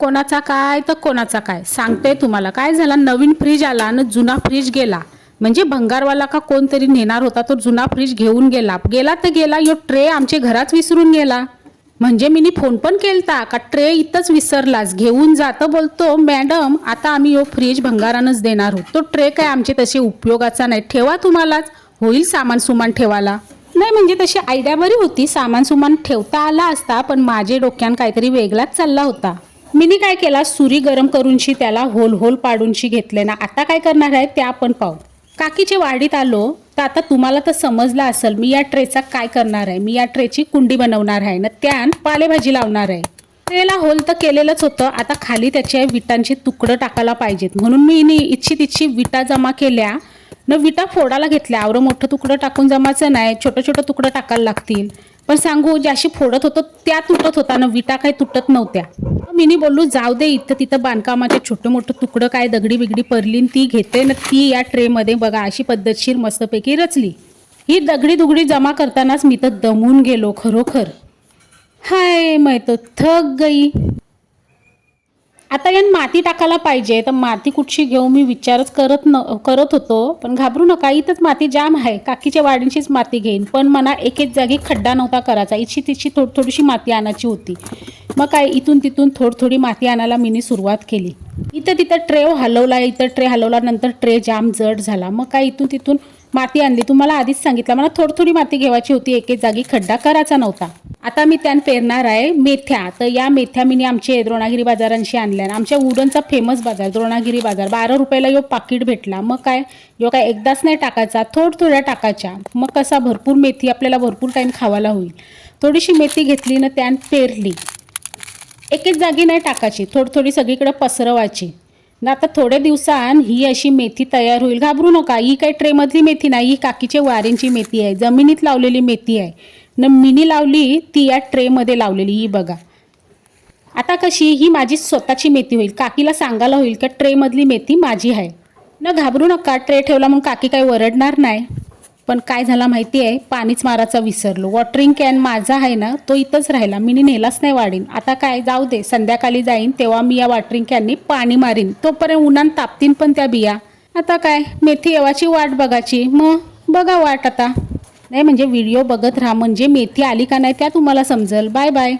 कोणाचा काय तर कोणाचा काय सांगते तुम्हाला. काय झालं, नवीन फ्रीज आला आणि जुना फ्रीज गेला. म्हणजे भंगारवाला का कोणतरी नेणार होता तो जुना फ्रीज घेऊन गेला. गेला तर गेला, यो ट्रे आमच्या घरात विसरून गेला. म्हणजे मी फोन पण केलता का ट्रे इथंच विसरलास, घेऊन जातं. बोलतो मॅडम आता आम्ही यो फ्रीज भंगारानच देणार आहोत, तो ट्रे काय आमचे तसे उपयोगाचा नाही, ठेवा तुम्हालाच होईल सामान सुमान ठेवायला. नाही म्हणजे तशी आयडिया बरी होती, सामान सुमान ठेवता आला असता, पण माझे डोक्यान काहीतरी वेगळाच चालला होता. मीनी काय केला, सुरी गरम करूनशी त्याला होल होल पाडूनशी घेतले ना. आता काय करणार आहे ते आपण पाहू. काकीच्या वाडीत आलो तर आता तुम्हाला तर समजलं असेल मी या ट्रेचा काय करणार आहे. मी या ट्रेची कुंडी बनवणार आहे ना, त्यान पालेभाजी लावणार आहे. ट्रेला होल तर केलेलंच होतं, आता खाली त्याच्या विटांचे तुकडं टाकायला पाहिजेत म्हणून मी इच्छित इच्छी विटा जमा केल्या न. विटा फोडायला घेतल्या. आवरं मोठं तुकडं टाकून जमायचं नाही, छोटं छोटं तुकडं टाकायला लागतील. पण सांगू ज्याशी फोडत होतो त्या तुटत होता ना, विटा काही तुटत नव्हत्या. मिनी बोललो जाऊ दे, इथं तिथं बांधकामाचे छोटं मोठं तुकडं काय दगडी बिगडी पडली ती घेते ना, ती या ट्रेमध्ये बघा अशी पद्धतशीर मस्तपैकी रचली. ही दगडी दुगडी जमा करतानाच मी तर दमून गेलो खरोखर. हाय मैं तो थक गई. आता यान माती टाकायला पाहिजे, तर माती कुठची घेऊ मी विचारच करत होतो. पण घाबरू नका, इथंच माती जाम आहे, काकीच्या वाडींचीच माती घेईन. पण मला एकेच जागी खड्डा नव्हता करायचा, इच्छी तिची थोडीशी माती आणायची होती. मग काय इथून तिथून थोडी माती आणायला मी सुरुवात केली. इथं तिथं ट्रे हलवला, इथं ट्रे हलवला, नंतर ट्रे जाम जड झाला. मग काय इथून तिथून माती आणली. तुम्हाला आधीच सांगितलं मला थोडी माती घ्यायची होती, एकेच जागी खड्डा करायचा नव्हता. आता मी त्यान पेरणार आहे मेथ्या. तर या मेथ्या मी आमचे द्रोणागिरी बाजारांशी आणल्या. आमच्या उडनचा फेमस बाजार द्रोणागिरी बाजार, 12 रुपयाला यो पाकिट भेटला. मग काय यो काय एकदाच नाही टाकायचा, थोड्या टाकायच्या. मग कसा भरपूर मेथी आपल्याला भरपूर टाईम खावायला होईल. थोडीशी मेथी घेतली ना, त्यान पेरली. एकेच जागी नाही टाकायची, थोडी सगळीकडे पसरवायची ना. आता थोड्या दिवसांन ही अशी मेथी तयार होईल. घाबरू नका, ही काही ट्रेमधली मेथी नाही, ही काकीच्या वारींची मेथी आहे, जमिनीत लावलेली मेथी आहे न. मिनी लावली ती या ट्रेमध्ये लावलेली, ही बघा. आता कशी ही माझी स्वतःची मेथी होईल, काकीला सांगायला होईल का ट्रेमधली मेथी माझी आहे न. घाबरू नका, ट्रे ठेवला म्हणून काकी काही वरडणार नाही. पण काय झालं माहिती आहे, पाणीच मारायचा विसरलो. वॉटरिंग कॅन माझा आहे ना, तो इथंच राहिला, मी नेलाच नाही वाढीन. आता काय जाऊ दे, संध्याकाळी जाईन तेव्हा मी या वॉटरिंग कॅननी पाणी मारीन, तोपर्यंत उन्हान तापतीन पण त्या बिया. आता काय मेथी येवाची वाट बघायची. मग बघा वाट आता. नाही म्हणजे व्हिडिओ बघत राहा, म्हणजे मेथी आली का नाही त्या तुम्हाला समजेल. Bye bye.